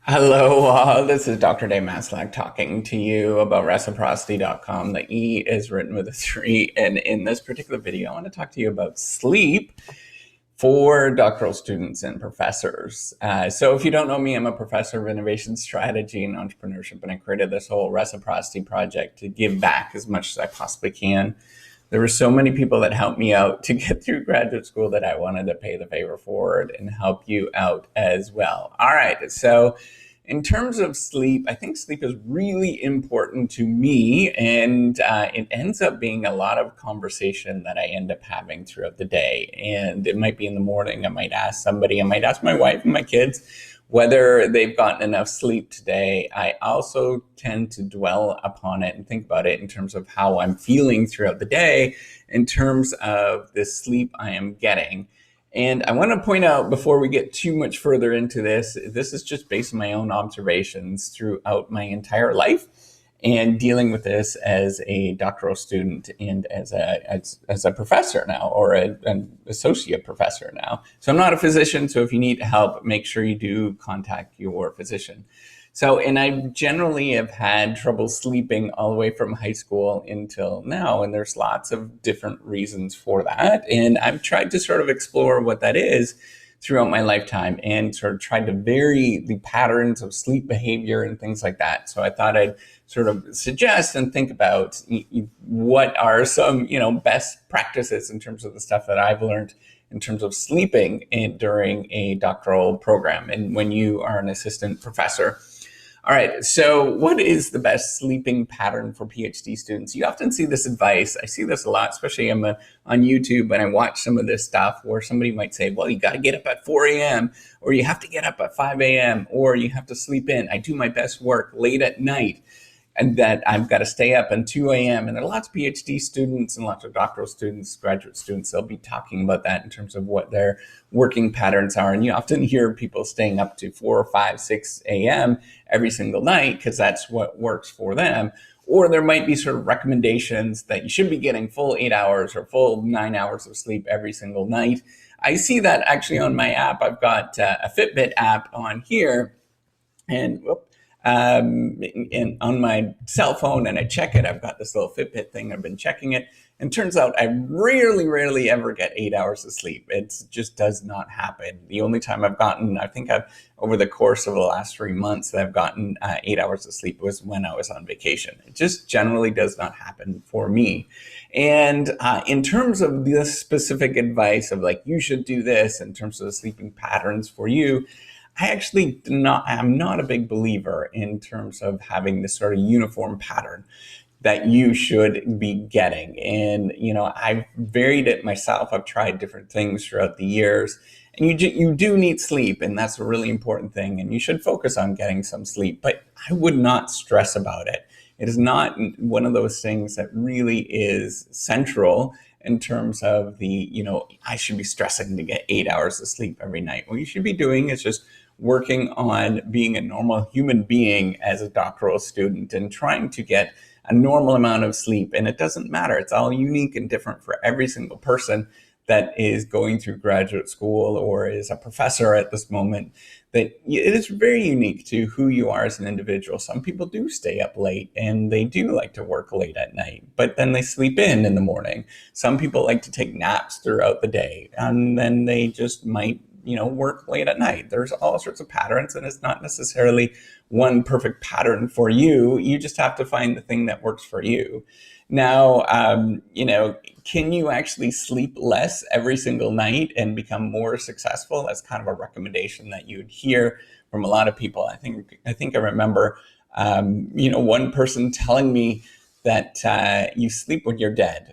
Hello, this is Dr. Dave Maslach talking to you about reciprocity.com. The E is written with a 3. And in this particular video, I want to talk to you about sleep for doctoral students and professors. So if you don't know me, I'm a professor of innovation strategy and entrepreneurship, and I created this whole reciprocity project to give back as much as I possibly can. There were so many people that helped me out to get through graduate school that I wanted to pay the favor forward and help you out as well. All right, so in terms of sleep, I think sleep is really important to me, and it ends up being a lot of conversation that I end up having throughout the day. And it might be in the morning, I might ask somebody, I might ask my wife and my kids whether they've gotten enough sleep today. I also tend to dwell upon it and think about it in terms of how I'm feeling throughout the day, in terms of the sleep I am getting. And I want to point out before we get too much further into this, this is just based on my own observations throughout my entire life and dealing with this as a doctoral student and as a professor now, or an associate professor now. So I'm not a physician, so if you need help, make sure you do contact your physician. So, and I generally have had trouble sleeping all the way from high school until now, and there's lots of different reasons for that. And I've tried to sort of explore what that is throughout my lifetime and sort of tried to vary the patterns of sleep behavior and things like that. So I thought I'd sort of suggest and think about what are some, best practices in terms of the stuff that I've learned in terms of sleeping during a doctoral program and when you are an assistant professor. All right, so what is the best sleeping pattern for PhD students? You often see this advice. I see this a lot, especially on YouTube, and I watch some of this stuff where somebody might say, well, you got to get up at 4 a.m., or you have to get up at 5 a.m., or you have to sleep in. I do my best work late at night, and that I've got to stay up at 2 a.m. And there are lots of PhD students and lots of doctoral students, graduate students, they'll be talking about that in terms of what their working patterns are. And you often hear people staying up to 4 or 5, 6 a.m. every single night because that's what works for them. Or there might be sort of recommendations that you should be getting full 8 hours or full 9 hours of sleep every single night. I see that actually on my app. I've got a Fitbit app on here, and and on my cell phone, and I check it. I've got this little Fitbit thing. I've been checking it. And turns out I rarely ever get 8 hours of sleep. It just does not happen. The only time I've gotten, over the course of the last 3 months that I've gotten 8 hours of sleep was when I was on vacation. It just generally does not happen for me. And in terms of this specific advice of like, you should do this in terms of the sleeping patterns for you, I'm not a big believer in terms of having this sort of uniform pattern that you should be getting. And, I've varied it myself. I've tried different things throughout the years, and you do need sleep, and that's a really important thing. And you should focus on getting some sleep, but I would not stress about it. It is not one of those things that really is central in terms of I should be stressing to get 8 hours of sleep every night. What you should be doing is just working on being a normal human being as a doctoral student and trying to get a normal amount of sleep. And it doesn't matter. It's all unique and different for every single person that is going through graduate school or is a professor at this moment. That it is very unique to who you are as an individual. Some people do stay up late and they do like to work late at night, but then they sleep in the morning. Some people like to take naps throughout the day, and then they just might work late at night. There's all sorts of patterns, and it's not necessarily one perfect pattern for you. You just have to find the thing that works for you. Now, can you actually sleep less every single night and become more successful? That's kind of a recommendation that you'd hear from a lot of people. I think I remember, one person telling me that you sleep when you're dead.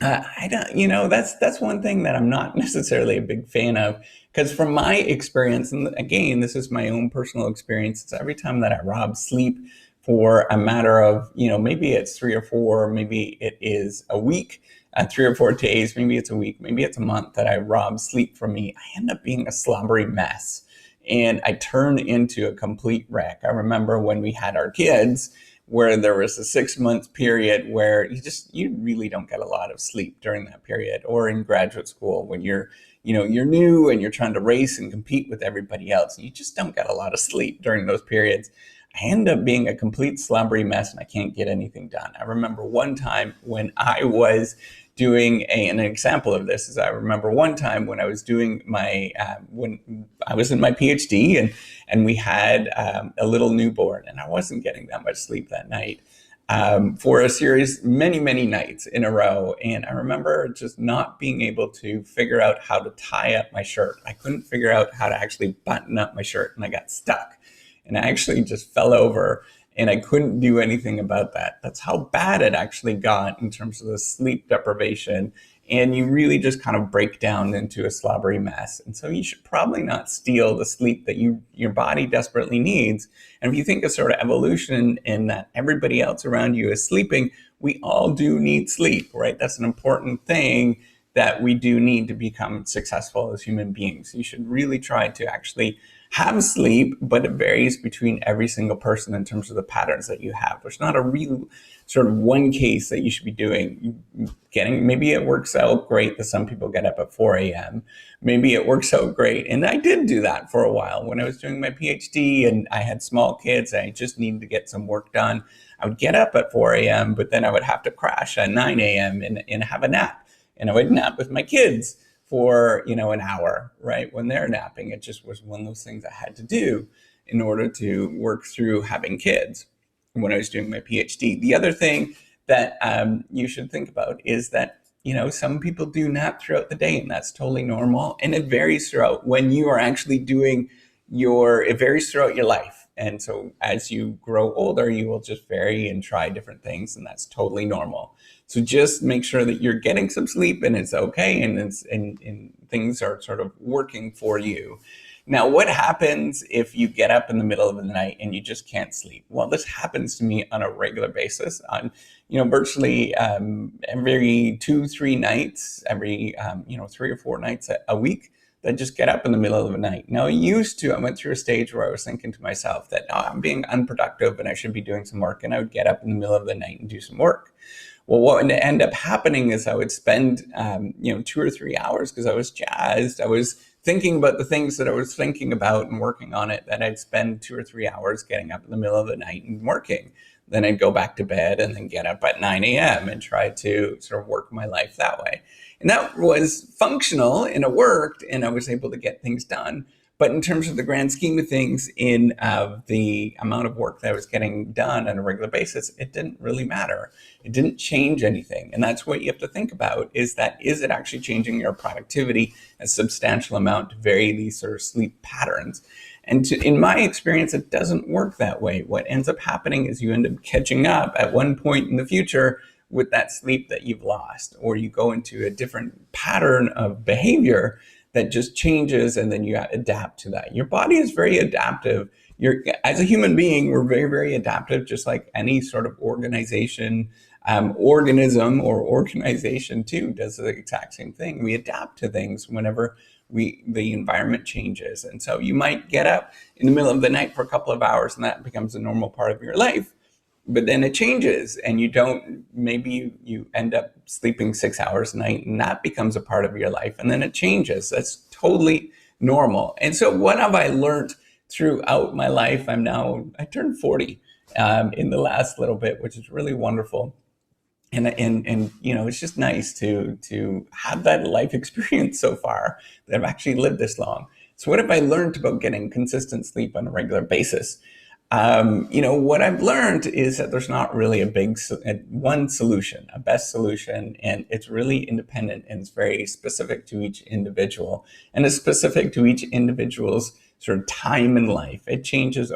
I don't, that's one thing that I'm not necessarily a big fan of, because from my experience, and again, this is my own personal experience, it's every time that I rob sleep for a matter of, maybe it's 3 or 4, maybe it is a week, 3 or 4 days, maybe it's a week, maybe it's a month that I rob sleep from me, I end up being a slobbery mess. And I turn into a complete wreck. I remember when we had our kids, where there was a 6 month period where you really don't get a lot of sleep during that period, or in graduate school when you're new and you're trying to race and compete with everybody else. You just don't get a lot of sleep during those periods. I end up being a complete slumbery mess and I can't get anything done. I remember one time when I was doing an example of this is I remember one time when I was doing my when I was in my PhD and we had a little newborn, and I wasn't getting that much sleep that night for a series, many nights in a row. And I remember just not being able to figure out how to tie up my shirt. I couldn't figure out how to actually button up my shirt, and I got stuck. And I actually just fell over and I couldn't do anything about that. That's how bad it actually got in terms of the sleep deprivation. And you really just kind of break down into a slobbery mess. And so you should probably not steal the sleep that your body desperately needs. And if you think of sort of evolution in that everybody else around you is sleeping, we all do need sleep, right? That's an important thing that we do need to become successful as human beings. You should really try to actually have sleep, but it varies between every single person in terms of the patterns that you have. There's not a real sort of one case that you should be doing. Maybe it works out great that some people get up at 4 a.m. Maybe it works out great. And I did do that for a while when I was doing my PhD and I had small kids. I just needed to get some work done. I would get up at 4 a.m., but then I would have to crash at 9 a.m. and have a nap. And I would nap with my kids for, an hour, right? When they're napping. It just was one of those things I had to do in order to work through having kids when I was doing my PhD. The other thing that you should think about is that, some people do nap throughout the day, and that's totally normal. And it varies throughout when you are actually it varies throughout your life. And so as you grow older, you will just vary and try different things, and that's totally normal. So just make sure that you're getting some sleep and it's okay, and things are sort of working for you. Now, what happens if you get up in the middle of the night and you just can't sleep? Well, this happens to me on a regular basis, on virtually every 2-3 nights, every 3 or 4 nights a week. That just get up in the middle of the night. Now, I went through a stage where I was thinking to myself that I'm being unproductive and I should be doing some work, and I would get up in the middle of the night and do some work. Well, what would end up happening is I would spend 2 or 3 hours, because I was jazzed. I was thinking about the things that I was thinking about and working on it, that I'd spend 2 or 3 hours getting up in the middle of the night and working. Then I'd go back to bed and then get up at 9 a.m. and try to sort of work my life that way. And that was functional and it worked, and I was able to get things done. But in terms of the grand scheme of things, in the amount of work that I was getting done on a regular basis, it didn't really matter. It didn't change anything. And that's what you have to think about, is it actually changing your productivity a substantial amount to vary these sort of sleep patterns? And in my experience, it doesn't work that way. What ends up happening is you end up catching up at one point in the future with that sleep that you've lost, or you go into a different pattern of behavior that just changes, and then you adapt to that. Your body is very adaptive. As a human being, we're very, very adaptive, just like any sort of organism or organization too does the exact same thing. We adapt to things whenever the environment changes. And so you might get up in the middle of the night for a couple of hours, and that becomes a normal part of your life. But then it changes, and maybe you end up sleeping 6 hours a night, and that becomes a part of your life, and then it changes. That's totally normal. And so what have I learned throughout my life? I turned 40 in the last little bit, which is really wonderful. And it's just nice to have that life experience so far, that I've actually lived this long. So what have I learned about getting consistent sleep on a regular basis? What I've learned is that there's not really one solution, a best solution, and it's really independent, and it's very specific to each individual, and it's specific to each individual's sort of time in life. It changes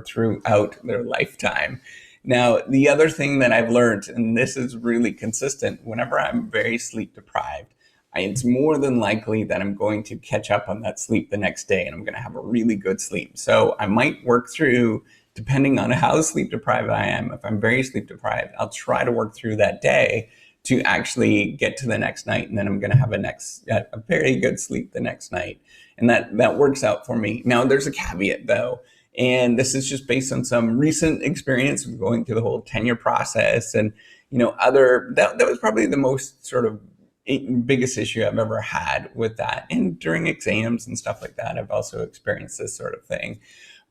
throughout their lifetime. Now, the other thing that I've learned, and this is really consistent, whenever I'm very sleep deprived, it's more than likely that I'm going to catch up on that sleep the next day, and I'm going to have a really good sleep. So I might work through, depending on how sleep deprived I am. If I'm very sleep deprived, I'll try to work through that day to actually get to the next night, and then I'm going to have a very good sleep the next night. And that works out for me. Now, there's a caveat though, And this is just based on some recent experience of going through the whole tenure process and, that was probably the most sort of biggest issue I've ever had with that. And during exams and stuff like that, I've also experienced this sort of thing.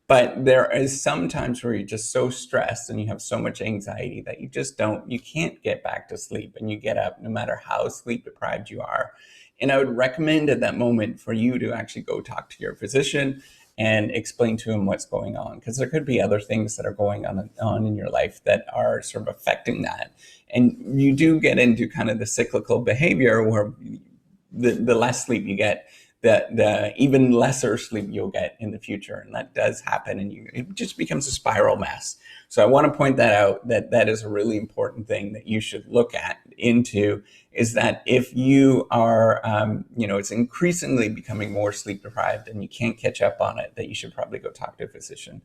But there is some times where you're just so stressed and you have so much anxiety that you can't get back to sleep, and you get up no matter how sleep deprived you are. And I would recommend at that moment for you to actually go talk to your physician and explain to him what's going on, because there could be other things that are going on in your life that are sort of affecting that. And you do get into kind of the cyclical behavior where the less sleep you get, the even lesser sleep you'll get in the future. And that does happen, and it just becomes a spiral mess. So I want to point that out, that is a really important thing that you should look into, is that if you are, it's increasingly becoming more sleep deprived and you can't catch up on it, that you should probably go talk to a physician.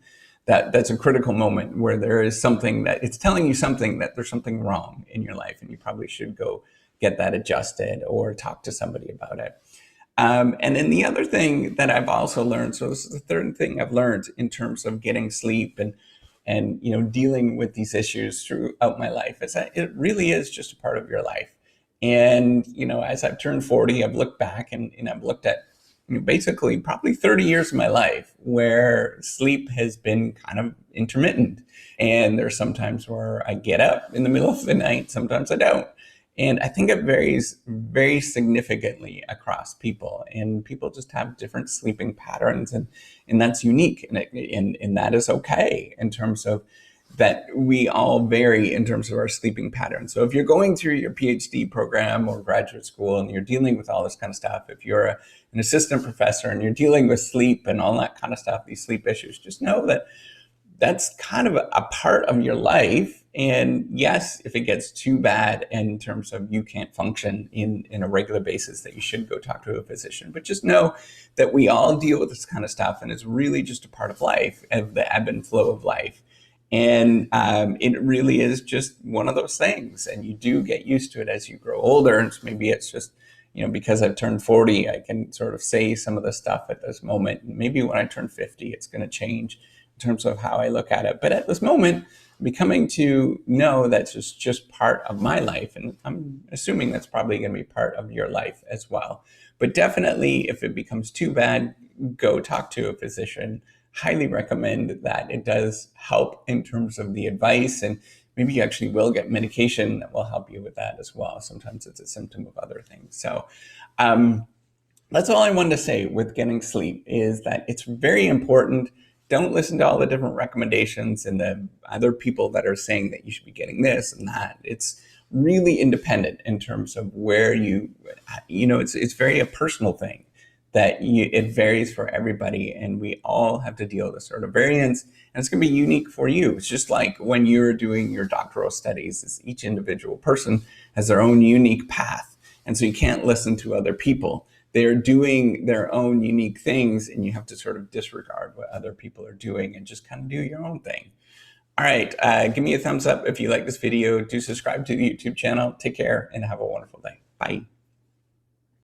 That's a critical moment where there is something that it's telling you something, that there's something wrong in your life, and you probably should go get that adjusted or talk to somebody about it. And then the other thing that I've also learned, so this is the third thing I've learned in terms of getting sleep and dealing with these issues throughout my life, is that it really is just a part of your life. And, as I've turned 40, I've looked back and I've looked at basically probably 30 years of my life where sleep has been kind of intermittent. And there's sometimes where I get up in the middle of the night, sometimes I don't. And I think it varies very significantly across people, and people just have different sleeping patterns, and that's unique, and that is okay in terms of that we all vary in terms of our sleeping patterns. So if you're going through your PhD program or graduate school and you're dealing with all this kind of stuff, if you're an assistant professor and you're dealing with sleep and all that kind of stuff, these sleep issues, just know that that's kind of a part of your life. And yes, if it gets too bad in terms of you can't function in a regular basis, that you should go talk to a physician. But just know that we all deal with this kind of stuff, and it's really just a part of life, of the ebb and flow of life. And it really is just one of those things. And you do get used to it as you grow older. And maybe it's just, because I've turned 40, I can sort of say some of the stuff at this moment. Maybe when I turn 50, it's going to change in terms of how I look at it. But at this moment, I'm becoming to know that's just part of my life. And I'm assuming that's probably going to be part of your life as well. But definitely, if it becomes too bad, go talk to a physician. Highly recommend that. It does help in terms of the advice, and maybe you actually will get medication that will help you with that as well. Sometimes it's a symptom of other things. So that's all I wanted to say with getting sleep, is that it's very important. Don't listen to all the different recommendations and the other people that are saying that you should be getting this and that. It's really independent in terms of where it's very a personal thing, that it varies for everybody, and we all have to deal with this sort of variance, and it's going to be unique for you. It's just like when you're doing your doctoral studies, each individual person has their own unique path, and so you can't listen to other people. They're doing their own unique things, and you have to sort of disregard what other people are doing and just kind of do your own thing. All right, give me a thumbs up if you like this video. Do subscribe to the YouTube channel. Take care and have a wonderful day. Bye.